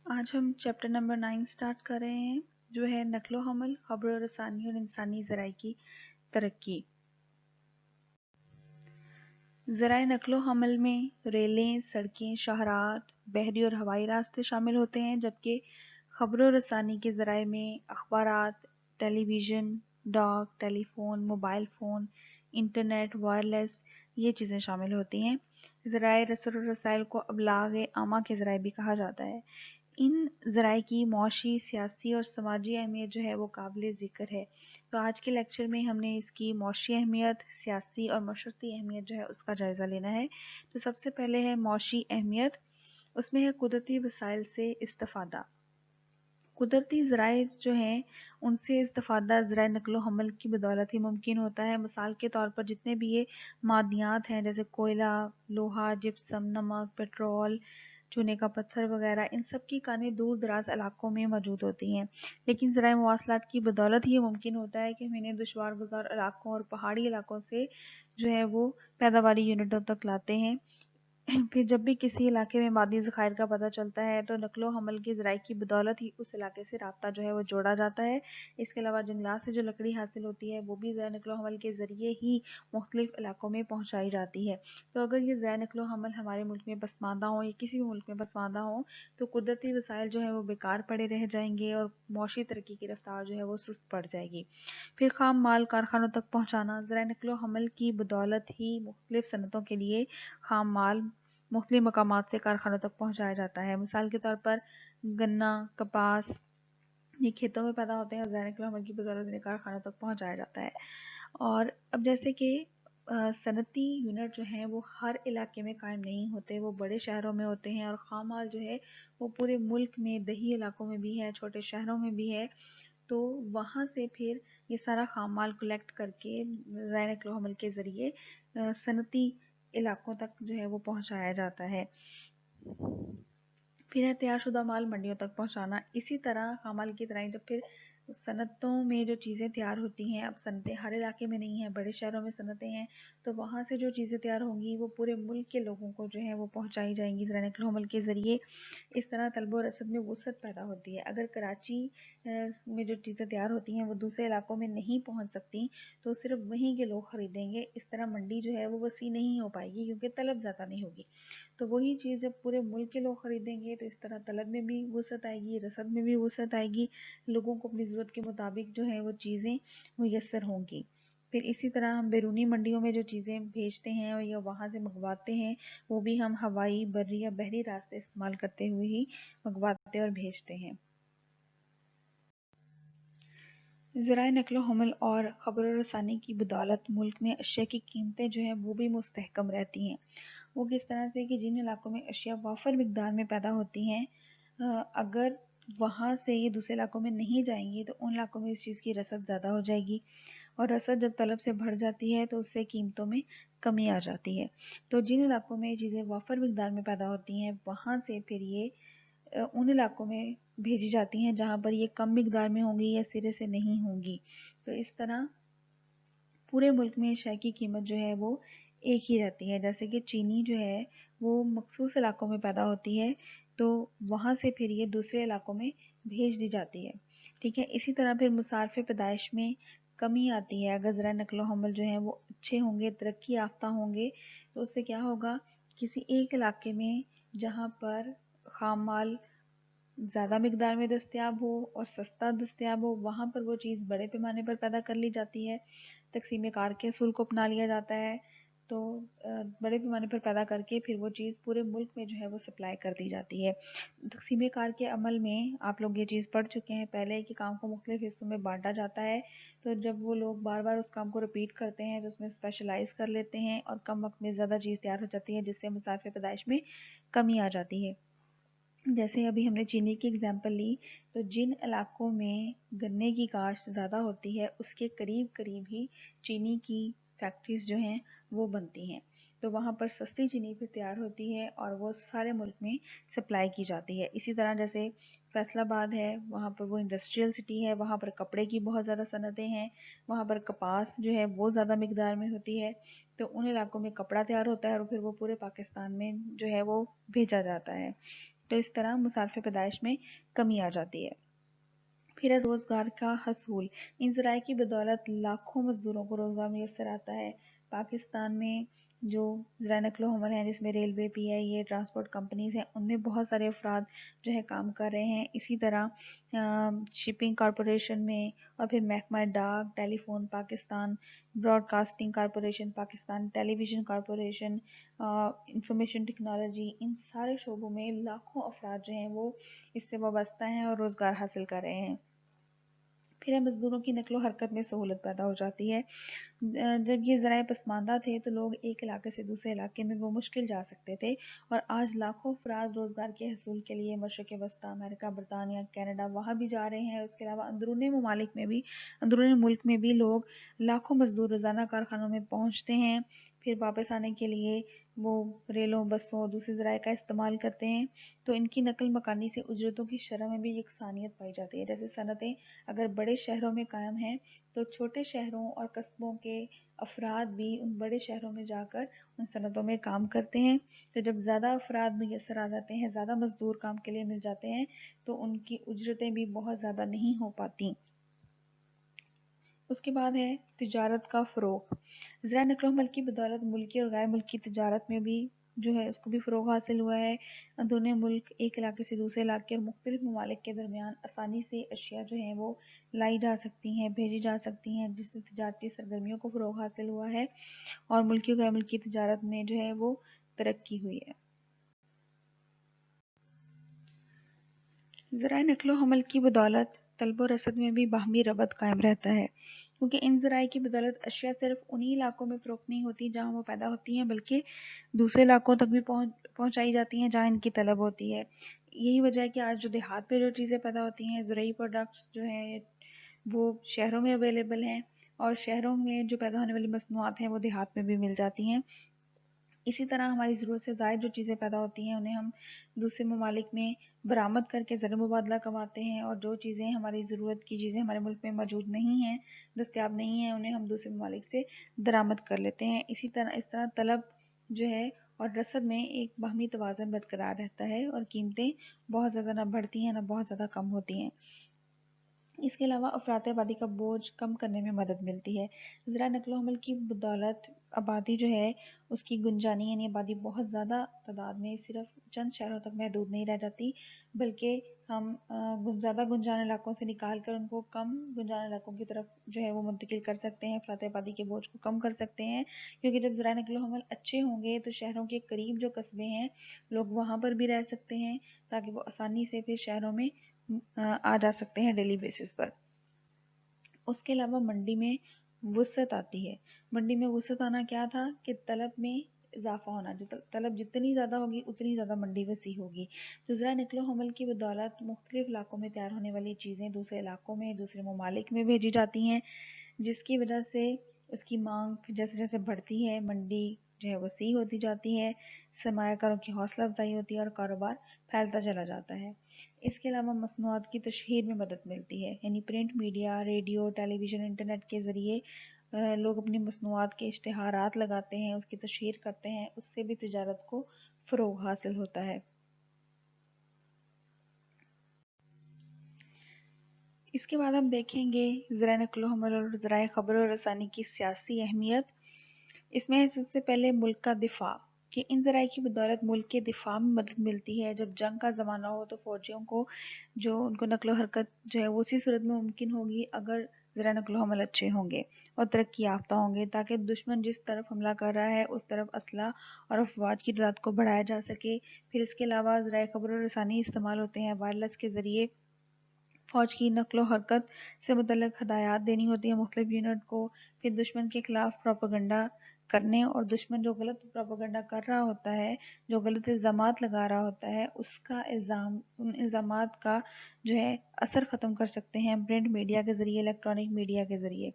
آج ہم chapter number 9 start کر رہے ہیں جو ہے نقل و حمل، خبر و رسانی اور انسانی ذرائع کی ترقی۔ ذرائع نقل و حمل میں ریلیں، سڑکیں، شاہراہات، بحری اور ہوائی راستے شامل ہوتے ہیں، جبکہ خبر و رسانی کے ذرائع میں اخبارات، ٹیلی ویژن، ڈاک، telephone, mobile phone, internet, wireless یہ چیزیں شامل ہوتی ہیں۔ ذرائع رسل و رسائل کو ابلاغ عامہ کے ذرائع بھی کہا جاتا ہے۔ ان ذرائع کی معاشی، سیاسی اور سماجی اہمیت جو ہے وہ قابل ذکر ہے۔ تو آج کے لیکچر میں ہم نے اس کی معاشی اہمیت، سیاسی اور معاشرتی اہمیت جو ہے اس کا جائزہ لینا ہے۔ تو سب سے پہلے ہے معاشی اہمیت، اس میں ہے قدرتی وسائل سے استفادہ۔ قدرتی ذرائع جو ہیں ان سے استفادہ ذرائع نقل و حمل کی بدولت ہی ممکن ہوتا ہے۔ مثال کے طور پر جتنے بھی یہ معدنیات ہیں جیسے کوئلہ، لوہا، جپسم، نمک، پیٹرول، چونے کا پتھر وغیرہ، ان سب کی کانیں دور دراز علاقوں میں موجود ہوتی ہیں، لیکن ذرائع مواصلات کی بدولت ہی ممکن ہوتا ہے کہ ہم انہیں دشوار گزار علاقوں اور پہاڑی علاقوں سے جو ہے وہ پیداواری یونٹوں تک لاتے ہیں۔ پھر جب بھی کسی علاقے میں معدنی ذخائر کا پتہ چلتا ہے تو نقل و حمل کے ذرائع کی بدولت ہی اس علاقے سے رابطہ جو ہے وہ جوڑا جاتا ہے۔ اس کے علاوہ جنگلات سے جو لکڑی حاصل ہوتی ہے وہ بھی ذرائع نقل و حمل کے ذریعے ہی مختلف علاقوں میں پہنچائی جاتی ہے۔ تو اگر یہ ذرائع نقل و حمل ہمارے ملک میں پسماندہ ہوں یا کسی بھی ملک میں پسماندہ ہوں تو قدرتی وسائل جو ہے وہ بیکار پڑے رہ جائیں گے اور معاشی ترقی کی رفتار جو ہے وہ سست پڑ جائے گی۔ پھر خام مال کارخانوں تک پہنچانا، ذرائع نقل و حمل کی بدولت ہی مختلف صنعتوں کے لیے خام مال مختلف مقامات سے کارخانوں تک پہنچایا جاتا ہے۔ مثال کے طور پر گنا، کپاس یہ کھیتوں میں پیدا ہوتے ہیں اور ذرائع نقل و حمل کی بدولت انہیں کارخانوں تک پہنچایا جاتا ہے۔ اور اب جیسے کہ صنعتی یونٹ جو ہیں وہ ہر علاقے میں قائم نہیں ہوتے، وہ بڑے شہروں میں ہوتے ہیں، اور خام مال جو ہے وہ پورے ملک میں دیہی علاقوں میں بھی ہے، چھوٹے شہروں میں بھی ہے۔ تو وہاں سے پھر یہ سارا خام مال کلیکٹ کر کے ذرائع نقل و حمل کے ذریعے صنعتی علاقوں تک جو ہے وہ پہنچایا جاتا ہے۔ پھر ہے تیار شدہ مال منڈیوں تک پہنچانا۔ اسی طرح خام مال کی طرح جب پھر صنعتوں میں جو چیزیں تیار ہوتی ہیں، اب صنعتیں ہر علاقے میں نہیں ہیں، بڑے شہروں میں صنعتیں ہیں، تو وہاں سے جو چیزیں تیار ہوں گی وہ پورے ملک کے لوگوں کو جو ہے وہ پہنچائی جائیں گی ذرائع نقل و حمل کے ذریعے۔ اس طرح طلب و رسد میں وسعت پیدا ہوتی ہے۔ اگر کراچی میں جو چیزیں تیار ہوتی ہیں وہ دوسرے علاقوں میں نہیں پہنچ سکتی تو صرف وہیں کے لوگ خریدیں گے، اس طرح منڈی جو ہے وہ وسیع نہیں ہو پائے گی کیونکہ طلب زیادہ نہیں ہوگی۔ تو وہی چیز جب پورے ملک کے لوگ خریدیں گے تو اس طرح طلب میں بھی وسعت آئے گی، رسد میں بھی وسعت آئے گی، لوگوں کو اپنی ضرورت کے مطابق جو ہے وہ چیزیں میسر ہوں گی۔ پھر اسی طرح ہم بیرونی منڈیوں میں جو چیزیں بھیجتے ہیں اور یا وہاں سے منگواتے ہیں وہ بھی ہم ہوائی، بری یا بحری راستے استعمال کرتے ہوئے ہی منگواتے اور بھیجتے ہیں۔ ذرائع نقل و حمل اور خبر و رسانی کی بدولت ملک میں اشیاء کی قیمتیں جو ہیں وہ بھی مستحکم رہتی ہیں۔ وہ کس طرح سے کہ جن علاقوں میں اشیاء وافر مقدار میں پیدا ہوتی ہیں، اگر وہاں سے یہ دوسرے علاقوں میں نہیں جائیں گی تو ان علاقوں میں اس چیز کی رسد زیادہ ہو جائے گی، اور رسد جب طلب سے بڑھ جاتی ہے تو اس سے قیمتوں میں کمی آ جاتی ہے۔ تو جن علاقوں میں یہ چیزیں وافر مقدار میں پیدا ہوتی ہیں وہاں سے پھر یہ ان علاقوں میں بھیجی جاتی ہیں جہاں پر یہ کم مقدار میں ہوں گی یا سرے سے نہیں ہوں گی۔ تو اس طرح پورے ملک میں اشیاء کی قیمت جو ہے وہ ایک ہی رہتی ہے۔ جیسے کہ چینی جو ہے وہ مخصوص علاقوں میں پیدا ہوتی ہے تو وہاں سے پھر یہ دوسرے علاقوں میں بھیج دی جاتی ہے، ٹھیک ہے۔ اسی طرح پھر مصارف پیدائش میں کمی آتی ہے۔ اگر ذرائع نقل و حمل جو ہیں وہ اچھے ہوں گے، ترقی یافتہ ہوں گے تو اس سے کیا ہوگا، کسی ایک علاقے میں جہاں پر خام مال زیادہ مقدار میں دستیاب ہو اور سستا دستیاب ہو وہاں پر وہ چیز بڑے پیمانے پر پیدا کر لی جاتی ہے، تقسیم کار کے اصول کو اپنا لیا جاتا ہے، تو بڑے پیمانے پر پیدا کر کے پھر وہ چیز پورے ملک میں جو ہے وہ سپلائی کر دی جاتی ہے۔ تقسیم کار کے عمل میں آپ لوگ یہ چیز پڑھ چکے ہیں پہلے کہ کام کو مختلف حصوں میں بانٹا جاتا ہے، تو جب وہ لوگ بار بار اس کام کو رپیٹ کرتے ہیں تو اس میں اسپیشلائز کر لیتے ہیں اور کم وقت میں زیادہ چیز تیار ہو جاتی ہے جس سے مصارف پیدائش میں کمی آ جاتی ہے۔ جیسے ابھی ہم نے چینی کی اگزامپل لی تو جن علاقوں میں گنے کی کاشت زیادہ ہوتی ہے اس کے قریب قریب ہی چینی کی فیکٹریز جو ہیں وہ بنتی ہیں، تو وہاں پر سستی چینی بھی تیار ہوتی ہے اور وہ سارے ملک میں سپلائی کی جاتی ہے۔ اسی طرح جیسے فیصل آباد ہے، وہاں پر وہ انڈسٹریل سٹی ہے، وہاں پر کپڑے کی بہت زیادہ صنعتیں ہیں، وہاں پر کپاس جو ہے وہ زیادہ مقدار میں ہوتی ہے، تو ان علاقوں میں کپڑا تیار ہوتا ہے اور پھر وہ پورے پاکستان میں جو ہے وہ بھیجا جاتا ہے۔ تو اس طرح مسالف پیدائش میں کمی آ جاتی ہے۔ پھر ہے روزگار کا حصول۔ ان ذرائع کی بدولت لاکھوں مزدوروں کو روزگار میسر آتا ہے۔ پاکستان میں جو ذرائع نقل و حمل ہیں، جس میں ریلوے، پی آئی اے، ٹرانسپورٹ کمپنیز ہیں، ان میں بہت سارے افراد جو ہے کام کر رہے ہیں۔ اسی طرح شپنگ کارپوریشن میں، اور پھر محکمہ ڈاک، telephone Pakistan, broadcasting corporation Pakistan, television corporation, information technology, ان سارے شعبوں میں لاکھوں افراد جو ہیں وہ اس سے وابستہ ہیں اور روزگار حاصل کر رہے ہیں۔ پھر مزدوروں کی نقل و حرکت میں سہولت پیدا ہو جاتی ہے۔ جب یہ ذرائع پسماندہ تھے تو لوگ ایک علاقے سے دوسرے علاقے میں وہ مشکل جا سکتے تھے، اور آج لاکھوں افراد روزگار کے حصول کے لیے مشرق وسطیٰ، امریکہ، برطانیہ، کینیڈا وہاں بھی جا رہے ہیں۔ اس کے علاوہ اندرون ملک میں بھی لوگ لاکھوں مزدور روزانہ کارخانوں میں پہنچتے ہیں، پھر واپس آنے کے لیے وہ ریلوں، بسوں، دوسرے ذرائع کا استعمال کرتے ہیں۔ تو ان کی نقل مکانی سے اجرتوں کی شرح میں بھی یکسانیت پائی جاتی ہے۔ جیسے صنعتیں اگر بڑے شہروں میں قائم ہیں تو چھوٹے شہروں اور قصبوں کے افراد بھی ان بڑے شہروں میں جا کر ان صنعتوں میں کام کرتے ہیں۔ تو جب زیادہ افراد میسر آ جاتے ہیں، زیادہ مزدور کام کے لیے مل جاتے ہیں، تو ان کی اجرتیں بھی بہت زیادہ نہیں ہو پاتی۔ اس کے بعد ہے تجارت کا فروغ۔ ذرائع نقل و حمل کی بدولت ملکی اور غیر ملکی تجارت میں بھی جو ہے اس کو بھی فروغ حاصل ہوا ہے۔ اندرون ملک ایک علاقے سے دوسرے علاقے اور مختلف ممالک کے درمیان آسانی سے اشیاء جو ہیں وہ لائی جا سکتی ہیں، بھیجی جا سکتی ہیں، جس سے تجارتی سرگرمیوں کو فروغ حاصل ہوا ہے اور ملکی و غیر ملکی تجارت میں جو ہے وہ ترقی ہوئی ہے۔ ذرائع نقل و حمل کی بدولت طلب و رسد میں بھی باہمی ربط قائم رہتا ہے، کیونکہ ان ذرائع کی بدولت اشیاء صرف انہی علاقوں میں فروخت نہیں ہوتی جہاں وہ پیدا ہوتی ہیں، بلکہ دوسرے علاقوں تک بھی پہنچائی جاتی ہیں جہاں ان کی طلب ہوتی ہے۔ یہی وجہ ہے کہ آج جو دیہات پہ جو چیزیں پیدا ہوتی ہیں، زرعی پروڈکٹس جو ہیں وہ شہروں میں اویلیبل ہیں، اور شہروں میں جو پیدا ہونے والی مصنوعات ہیں وہ دیہات میں بھی مل جاتی ہیں۔ اسی طرح ہماری ضرورت سے زائد جو چیزیں پیدا ہوتی ہیں انہیں ہم دوسرے ممالک میں برآمد کر کے زر مبادلہ کماتے ہیں، اور جو چیزیں ہماری ضرورت کی چیزیں ہمارے ملک میں موجود نہیں ہیں، دستیاب نہیں ہیں، انہیں ہم دوسرے ممالک سے درآمد کر لیتے ہیں۔ اس طرح طلب جو ہے اور رسد میں ایک باہمی توازن برقرار رہتا ہے، اور قیمتیں بہت زیادہ نہ بڑھتی ہیں نہ بہت زیادہ کم ہوتی ہیں۔ اس کے علاوہ افراط آبادی کا بوجھ کم کرنے میں مدد ملتی ہے۔ ذرائع نقل و حمل کی بدولت آبادی جو ہے اس کی گنجانی، یعنی آبادی بہت زیادہ تعداد میں صرف چند شہروں تک محدود نہیں رہ جاتی، بلکہ ہم زیادہ گنجان علاقوں سے نکال کر ان کو کم گنجان علاقوں کی طرف جو ہے وہ منتقل کر سکتے ہیں، افراط آبادی کے بوجھ کو کم کر سکتے ہیں، کیونکہ جب ذرائع نقل و حمل اچھے ہوں گے تو شہروں کے قریب جو قصبے ہیں لوگ وہاں پر بھی رہ سکتے ہیں، تاکہ وہ آسانی سے پھر شہروں میں آ جا سکتے ہیں ڈیلی بیسس پر۔ اس کے علاوہ منڈی میں وسعت آتی ہے۔ منڈی میں وسعت آنا کیا تھا کہ طلب میں اضافہ ہونا، طلب جتنی زیادہ ہوگی اتنی زیادہ منڈی وسیع ہوگی۔ تو ذرائع نقل و حمل کی بدولت مختلف علاقوں میں تیار ہونے والی چیزیں دوسرے علاقوں میں، دوسرے ممالک میں بھیجی جاتی ہیں، جس کی وجہ سے اس کی مانگ جیسے جیسے بڑھتی ہے، منڈی جو ہے وسیع ہوتی جاتی ہے، سرمایہ کاروں کی حوصلہ افزائی ہوتی ہے اور کاروبار پھیلتا چلا جاتا ہے۔ اس کے علاوہ مصنوعات کی تشہیر میں مدد ملتی ہے، یعنی پرنٹ میڈیا، ریڈیو، ٹیلی ویژن، انٹرنیٹ کے ذریعے لوگ اپنی مصنوعات کے اشتہارات لگاتے ہیں، اس کی تشہیر کرتے ہیں، اس سے بھی تجارت کو فروغ حاصل ہوتا ہے۔ اس کے بعد ہم دیکھیں گے ذرائع نقل و حمل اور ذرائع خبر و رسانی کی سیاسی اہمیت۔ اس میں سب سے پہلے ملک کا دفاع، کہ ان ذرائع کی بدولت ملک کے دفاع میں مدد ملتی ہے۔ جب جنگ کا زمانہ ہو تو فوجیوں کو جو ان کو نقل و حرکت جو ہے وہ اسی صورت میں ممکن ہوگی اگر ذرائع نقل و حمل اچھے ہوں گے اور ترقی یافتہ ہوں گے، تاکہ دشمن جس طرف حملہ کر رہا ہے اس طرف اسلحہ اور افواج کی تعداد کو بڑھایا جا سکے۔ پھر اس کے علاوہ ذرائع خبر و رسانی استعمال ہوتے ہیں، وائرلیس کے ذریعے فوج کی نقل و حرکت سے متعلق ہدایات دینی ہوتی ہیں مختلف یونٹ کو، پھر دشمن کے خلاف پروپیگنڈا کرنے، اور دشمن جو غلط پروپیگنڈا کر رہا ہوتا ہے، جو غلط الزامات لگا رہا ہوتا ہے، اس کا ان الزامات کا جو ہے اثر ختم کر سکتے ہیں پرنٹ میڈیا کے ذریعے، الیکٹرانک میڈیا کے ذریعے۔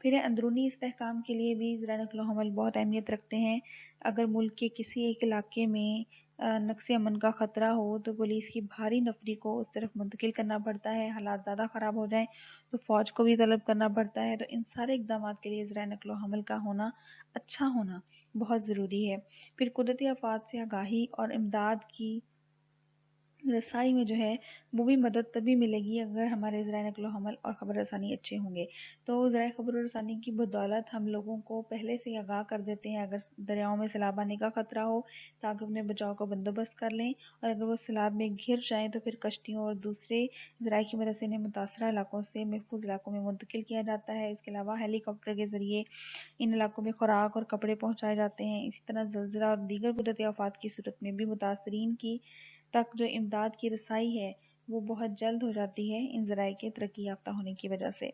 پھر اندرونی استحکام کے لیے بھی ذرائع نقل و حمل بہت اہمیت رکھتے ہیں۔ اگر ملک کے کسی ایک علاقے میں نقص امن کا خطرہ ہو تو پولیس کی بھاری نفری کو اس طرف منتقل کرنا پڑتا ہے، حالات زیادہ خراب ہو جائیں تو فوج کو بھی طلب کرنا پڑتا ہے۔ تو ان سارے اقدامات کے لیے ذرائع نقل و حمل کا ہونا، اچھا ہونا بہت ضروری ہے۔ پھر قدرتی آفات سے آگاہی اور امداد کی رسائی میں جو ہے وہ بھی مدد تبھی ملے گی اگر ہمارے ذرائع نقل و حمل اور خبر رسانی اچھے ہوں گے۔ تو ذرائع خبر رسانی کی بدولت ہم لوگوں کو پہلے سے آگاہ کر دیتے ہیں اگر دریاؤں میں سیلاب آنے کا خطرہ ہو، تاکہ اپنے بچاؤ کا بندوبست کر لیں، اور اگر وہ سیلاب میں گر جائیں تو پھر کشتیوں اور دوسرے ذرائع کی مدد سے انہیں متاثرہ علاقوں سے محفوظ علاقوں میں منتقل کیا جاتا ہے۔ اس کے علاوہ ہیلی کاپٹر کے ذریعے ان علاقوں میں خوراک اور کپڑے پہنچائے جاتے ہیں۔ اسی طرح زلزلہ اور دیگر قدرتی آفات کی صورت میں بھی متاثرین کی تک جو امداد کی رسائی ہے وہ بہت جلد ہو جاتی ہے ان ذرائع کے ترقی یافتہ ہونے کی وجہ سے۔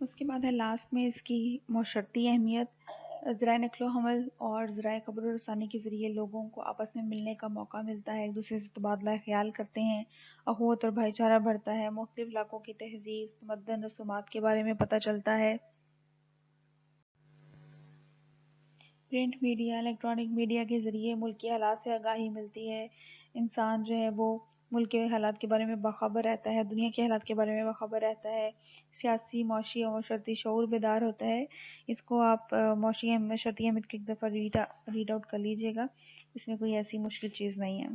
اس کے بعد ہے لاسٹ میں اس کی معاشرتی اہمیت۔ ذرائع نقل و حمل اور ذرائع خبر و رسانی کے ذریعے لوگوں کو آپس میں ملنے کا موقع ملتا ہے، ایک دوسرے سے تبادلہ خیال کرتے ہیں، اخوت اور بھائی چارہ بڑھتا ہے، مختلف علاقوں کی تہذیب، تمدن، رسومات کے بارے میں پتہ چلتا ہے۔ پرنٹ میڈیا، الیکٹرانک میڈیا کے ذریعے ملک کے حالات سے آگاہی ملتی ہے، انسان جو ہے وہ ملک کے حالات کے بارے میں باخبر رہتا ہے، دنیا کے حالات کے بارے میں باخبر رہتا ہے، سیاسی، معاشی اور معاشرتی شعور بیدار ہوتا ہے۔ اس کو آپ معاشرتی اہمیت کی ایک دفعہ ریڈ آؤٹ کر لیجئے گا، اس میں کوئی ایسی مشکل چیز نہیں ہے۔